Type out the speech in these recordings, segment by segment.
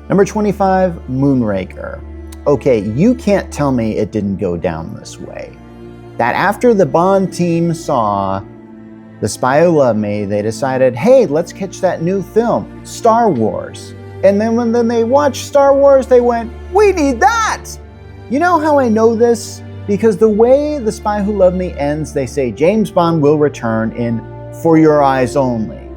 Number 25, Moonraker. Okay, you can't tell me it didn't go down this way. That after the Bond team saw The Spy Who Loved Me, they decided, hey, let's catch that new film, Star Wars. And then when they watched Star Wars, they went, we need that! You know how I know this? Because the way The Spy Who Loved Me ends, they say James Bond will return in For Your Eyes Only.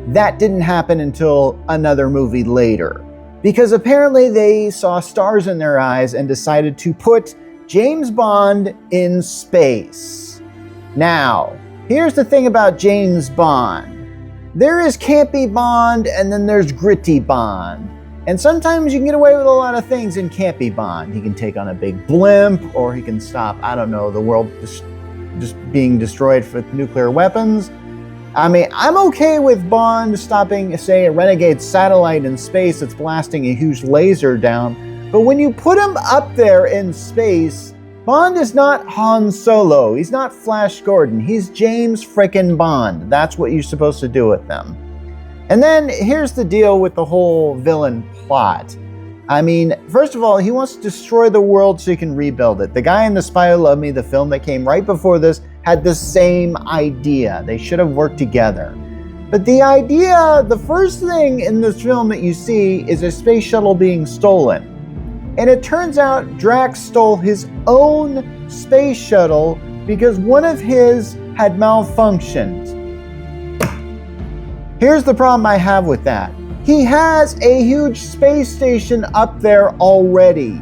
That didn't happen until another movie later. Because apparently they saw stars in their eyes and decided to put James Bond in space. Now, here's the thing about James Bond. There is campy Bond and then there's gritty Bond. And sometimes you can get away with a lot of things in campy Bond. He can take on a big blimp, or he can stop, I don't know, the world just being destroyed with nuclear weapons. I mean, I'm okay with Bond stopping, say, a renegade satellite in space that's blasting a huge laser down. But when you put him up there in space, Bond is not Han Solo. He's not Flash Gordon. He's James frickin' Bond. That's what you're supposed to do with them. And then here's the deal with the whole villain plot. I mean, first of all, he wants to destroy the world so he can rebuild it. The guy in The Spy Who Loved Me, the film that came right before this, had the same idea. They should have worked together. But the idea, the first thing in this film that you see is a space shuttle being stolen. And it turns out Drax stole his own space shuttle because one of his had malfunctioned. Here's the problem I have with that. He has a huge space station up there already.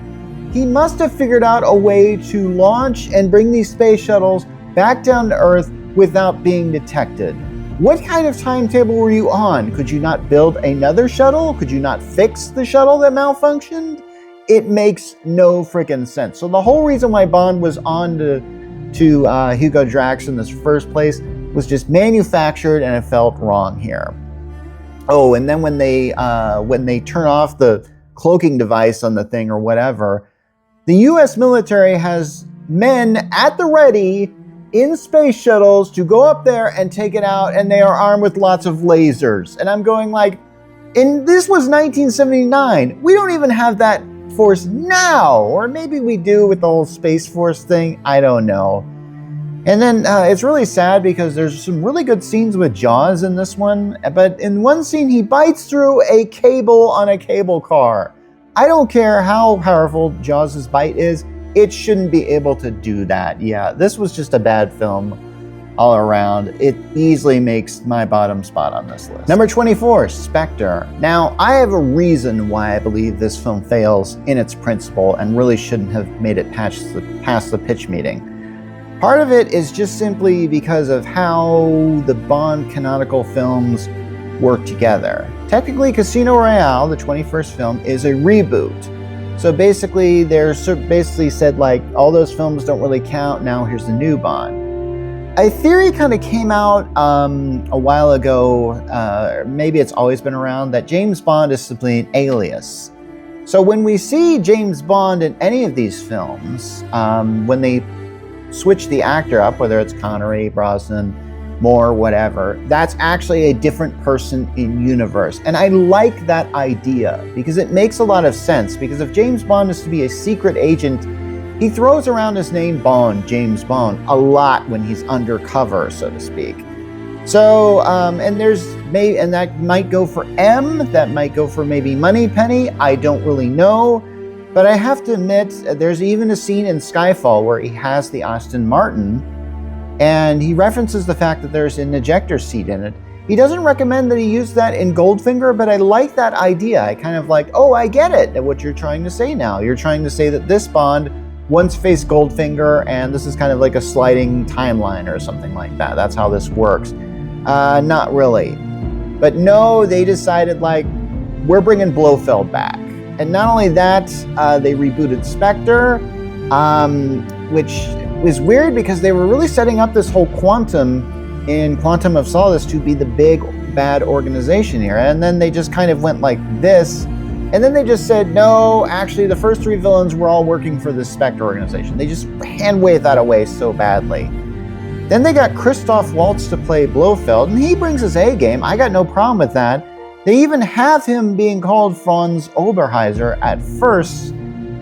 He must have figured out a way to launch and bring these space shuttles back down to Earth without being detected. What kind of timetable were you on? Could you not build another shuttle? Could you not fix the shuttle that malfunctioned? It makes no freaking sense. So the whole reason why Bond was on to Hugo Drax in this first place was just manufactured, and it felt wrong here. Oh, and then when they turn off the cloaking device on the thing or whatever, the U.S. military has men at the ready in space shuttles to go up there and take it out, and they are armed with lots of lasers. And I'm going like, and this was 1979. We don't even have that force now, or maybe we do with the whole Space Force thing. I don't know. And then it's really sad because there's some really good scenes with Jaws in this one, but in one scene he bites through a cable on a cable car. I don't care how powerful Jaws' bite is, it shouldn't be able to do that. Yeah, this was just a bad film all around. It easily makes my bottom spot on this list. Number 24, Spectre. Now, I have a reason why I believe this film fails in its principle and really shouldn't have made it past the pitch meeting. Part of it is just simply because of how the Bond canonical films work together. Technically, Casino Royale, the 21st film, is a reboot. So basically, they're basically said like, all those films don't really count, now here's the new Bond. A theory kind of came out a while ago, maybe it's always been around, that James Bond is simply an alias. So when we see James Bond in any of these films, when they switch the actor up, whether it's Connery, Brosnan, Moore, whatever, that's actually a different person in universe. And I like that idea because it makes a lot of sense, because if James Bond is to be a secret agent, he throws around his name Bond, James Bond, a lot when he's undercover, so to speak. So, and that might go for M, that might go for maybe Moneypenny, I don't really know. But I have to admit, there's even a scene in Skyfall where he has the Aston Martin, and he references the fact that there's an ejector seat in it. He doesn't recommend that he use that in Goldfinger, but I like that idea. I kind of like, oh, I get it, what you're trying to say now. You're trying to say that this Bond once faced Goldfinger, and this is kind of like a sliding timeline or something like that. That's how this works. Not really. But no, they decided, like, we're bringing Blofeld back. And not only that, they rebooted Spectre, which was weird because they were really setting up this whole Quantum in Quantum of Solace to be the big bad organization here. And then they just kind of went like this. And then they just said, no, actually the first three villains were all working for this Spectre organization. They just hand-waved that away so badly. Then they got Christoph Waltz to play Blofeld, and he brings his A game. I got no problem with that. They even have him being called Franz Oberheiser at first,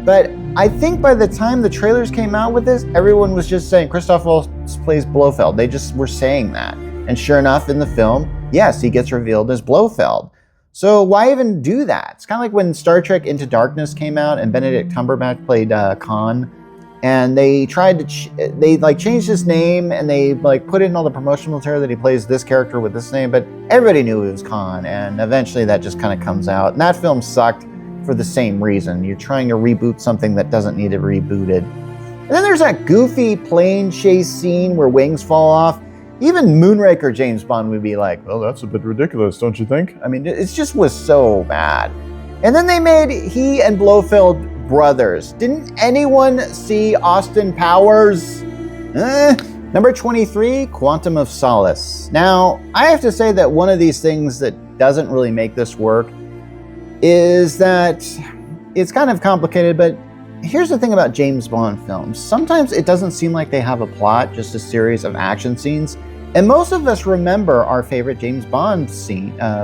but I think by the time the trailers came out with this, everyone was just saying Christoph Waltz plays Blofeld. They just were saying that. And sure enough, in the film, yes, he gets revealed as Blofeld. So why even do that? It's kind of like when Star Trek Into Darkness came out and Benedict Cumberbatch played Khan, and they tried to they changed his name and they put in all the promotional material that he plays this character with this name, but everybody knew it was Khan, and eventually that just kind of comes out. And that film sucked for the same reason. You're trying to reboot something that doesn't need to be rebooted. And then there's that goofy plane chase scene where wings fall off. Even Moonraker James Bond would be like, well, that's a bit ridiculous, don't you think? I mean, it just was so bad. And then they made he and Blofeld brothers. Didn't anyone see Austin Powers? Number 23, Quantum of Solace. Now, I have to say that one of these things that doesn't really make this work is that it's kind of complicated, but here's the thing about James Bond films. Sometimes it doesn't seem like they have a plot, just a series of action scenes. And most of us remember our favorite James Bond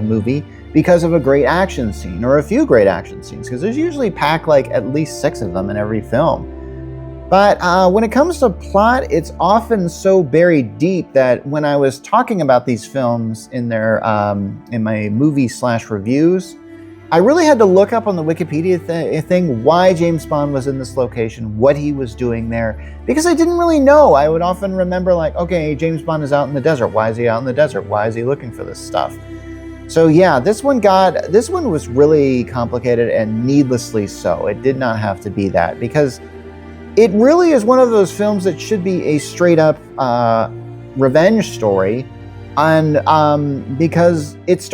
movie because of a great action scene or a few great action scenes, because there's usually packed at least 6 of them in every film. But when it comes to plot, it's often so buried deep that when I was talking about these films in my movie/reviews, I really had to look up on the Wikipedia thing why James Bond was in this location, what he was doing there, because I didn't really know. I would often remember okay, James Bond is out in the desert. Why is he out in the desert? Why is he looking for this stuff? So yeah, this one was really complicated and needlessly so. It did not have to be that, because it really is one of those films that should be a straight up revenge story. And because it's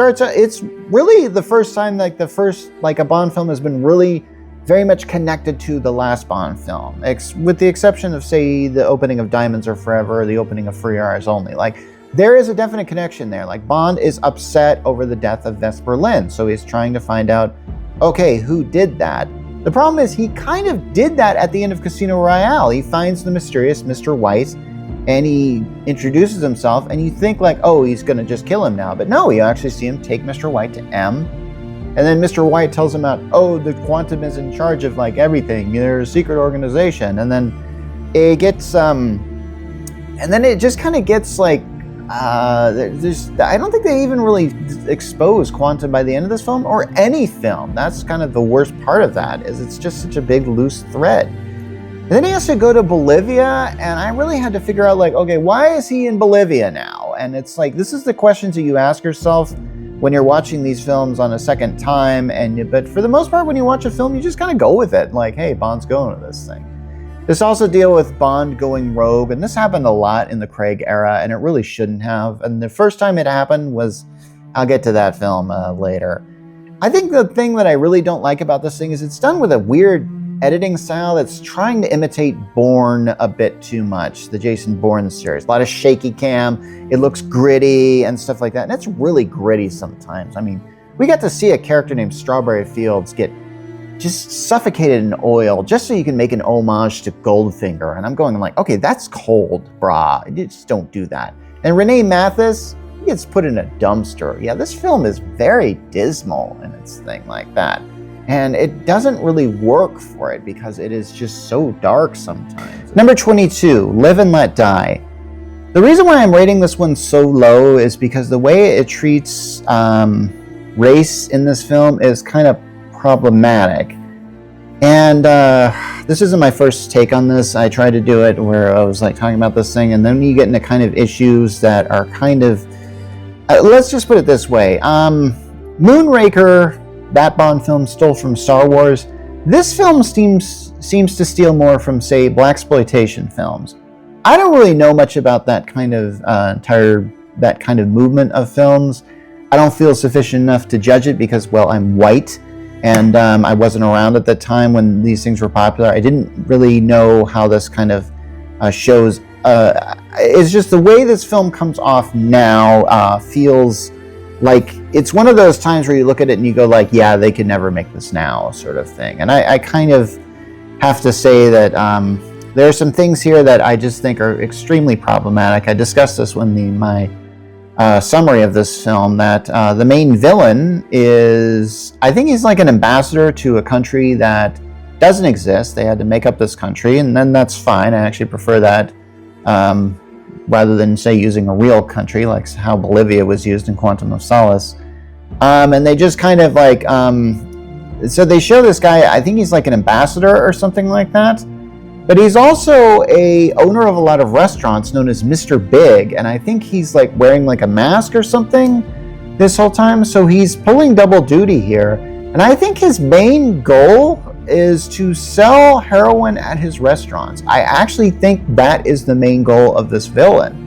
really the first time a Bond film has been really very much connected to the last Bond film, with the exception of, say, the opening of Diamonds Are Forever or the opening of For Your Eyes Only. There is a definite connection there. Bond is upset over the death of Vesper Lynd, so he's trying to find out, okay, who did that? The problem is he kind of did that at the end of Casino Royale. He finds the mysterious Mr. White, and he introduces himself, and you think oh, he's going to just kill him now. But no, you actually see him take Mr. White to M. And then Mr. White tells him the Quantum is in charge of everything. They're a secret organization. And then it gets, and then it just kind of gets I don't think they even really expose Quantum by the end of this film, or any film. That's kind of the worst part of that, is it's just such a big loose thread. And then he has to go to Bolivia, and I really had to figure out, okay, why is he in Bolivia now? And it's this is the questions that you ask yourself when you're watching these films on a second time. But for the most part, when you watch a film, you just kind of go with it. Hey, Bond's going to this thing. This also deals with Bond going rogue, and this happened a lot in the Craig era, and it really shouldn't have. And the first time it happened was, I'll get to that film later. I think the thing that I really don't like about this thing is it's done with a weird editing style that's trying to imitate Bourne a bit too much, the Jason Bourne series. A lot of shaky cam, it looks gritty and stuff like that, and it's really gritty sometimes. I mean, we got to see a character named Strawberry Fields get just suffocated in oil just so you can make an homage to Goldfinger, and I'm going okay, that's cold, brah. You just don't do that. And Renee Mathis gets put in a dumpster. Yeah, this film is very dismal in its thing like that. And it doesn't really work for it because it is just so dark sometimes. Number 22, Live and Let Die. The reason why I'm rating this one so low is because the way it treats race in this film is kind of problematic. And this isn't my first take on this. I tried to do it where I was talking about this thing, and then you get into kind of issues that are kind of, let's just put it this way. Moonraker, that Bond film, stole from Star Wars. This film seems to steal more from, say, blaxploitation films. I don't really know much about that kind of movement of films. I don't feel sufficient enough to judge it because, well, I'm white, and I wasn't around at the time when these things were popular. I didn't really know how this kind of shows. It's just the way this film comes off now feels like it's one of those times where you look at it and you go yeah, they could never make this now, sort of thing. And I kind of have to say that there are some things here that I just think are extremely problematic. I discussed this when my summary of this film that the main villain is, I think he's like an ambassador to a country that doesn't exist. They had to make up this country, and then that's fine. I actually prefer that rather than, say, using a real country like how Bolivia was used in Quantum of Solace. And they just kind of like, so they show this guy, I think he's like an ambassador or something like that. But he's also a owner of a lot of restaurants known as Mr. Big, and I think he's like wearing like a mask or something this whole time. So he's pulling double duty here. And I think his main goal is to sell heroin at his restaurants. I actually think that is the main goal of this villain.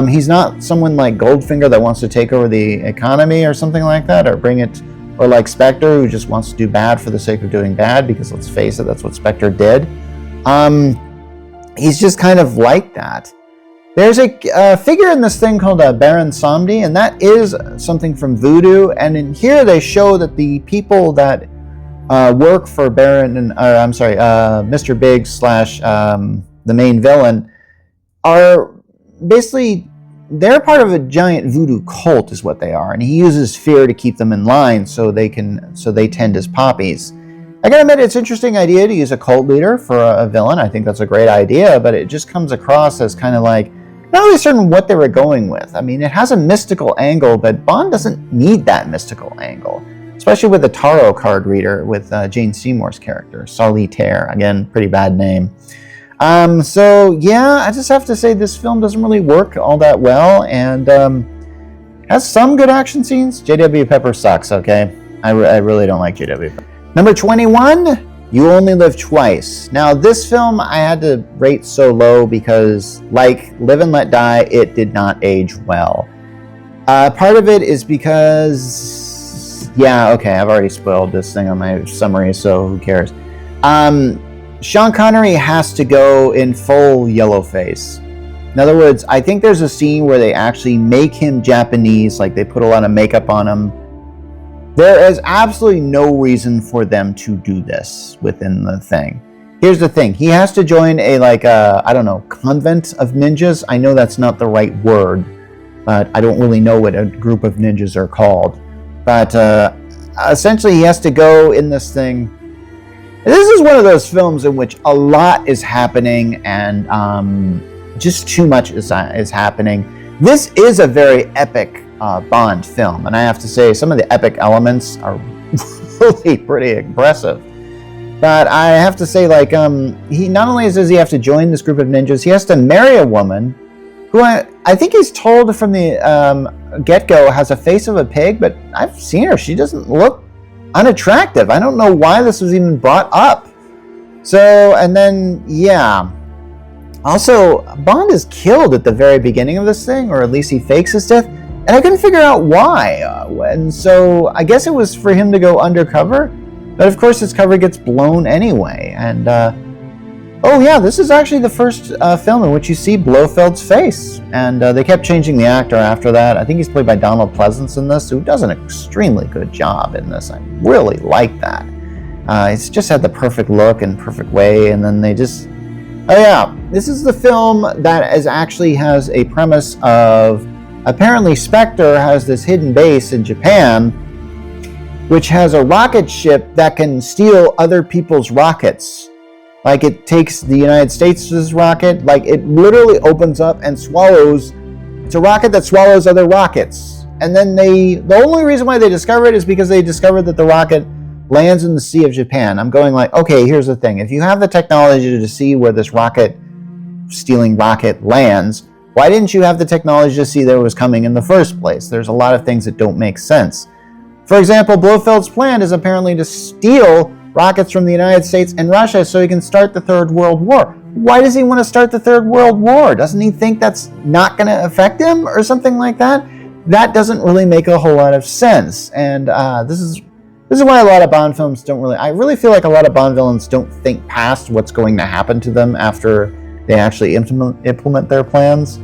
He's not someone like Goldfinger that wants to take over the economy or something like that, or bring it, or like Spectre who just wants to do bad for the sake of doing bad, because let's face it, that's what Spectre did. He's just kind of like that. There's a figure in this thing called Baron Samedi, and that is something from Voodoo. And in here they show that the people that work for Baron, and Mr. Big / the main villain, are basically, they're part of a giant voodoo cult, is what they are. And he uses fear to keep them in line so they tend as poppies. I gotta admit, it's an interesting idea to use a cult leader for a villain. I think that's a great idea, but it just comes across as kind of like, not really certain what they were going with. I mean, it has a mystical angle, but Bond doesn't need that mystical angle, especially with the tarot card reader with Jane Seymour's character, Solitaire. Again, pretty bad name. So yeah, I just have to say this film doesn't really work all that well, and has some good action scenes. J.W. Pepper sucks, okay? I really don't like J.W. Pepper. Number 21, You Only Live Twice. Now, this film I had to rate so low because, like Live and Let Die, it did not age well. Part of it is because, yeah, okay, I've already spoiled this thing on my summary, so who cares? Sean Connery has to go in full yellow face. In other words, I think there's a scene where they actually make him Japanese, like they put a lot of makeup on him. There is absolutely no reason for them to do this within the thing. Here's the thing. He has to join I don't know, convent of ninjas. I know that's not the right word, but I don't really know what a group of ninjas are called. But essentially, he has to go in this thing. This is one of those films in which a lot is happening and just too much is happening. This is a very epic Bond film, and I have to say some of the epic elements are really pretty impressive. But I have to say, like, he not only does he have to join this group of ninjas, he has to marry a woman who I think he's told from the get-go has a face of a pig, but I've seen her. She doesn't look unattractive. I don't know why this was even brought up. So, and then, yeah. Also, Bond is killed at the very beginning of this thing, or at least he fakes his death. And I couldn't figure out why. And so I guess it was for him to go undercover. But of course his cover gets blown anyway. And, oh yeah, this is actually the first film in which you see Blofeld's face. And they kept changing the actor after that. I think he's played by Donald Pleasance in this, who does an extremely good job in this. I really like that. He's just had the perfect look and perfect way. And then they just... Oh yeah, this is the film that actually has a premise of... Apparently, Spectre has this hidden base in Japan, which has a rocket ship that can steal other people's rockets. Like, it takes the United States' rocket, like, it literally opens up and swallows. It's a rocket that swallows other rockets. And then the only reason why they discover it is because they discovered that the rocket lands in the Sea of Japan. I'm going like, okay, here's the thing. If you have the technology to see where this stealing rocket lands, why didn't you have the technology to see that it was coming in the first place? There's a lot of things that don't make sense. For example, Blofeld's plan is apparently to steal rockets from the United States and Russia so he can start the Third World War. Why does he want to start the Third World War? Doesn't he think that's not going to affect him or something like that? That doesn't really make a whole lot of sense. And this is why a lot of Bond films don't really... I really feel like a lot of Bond villains don't think past what's going to happen to them after they actually implement their plans.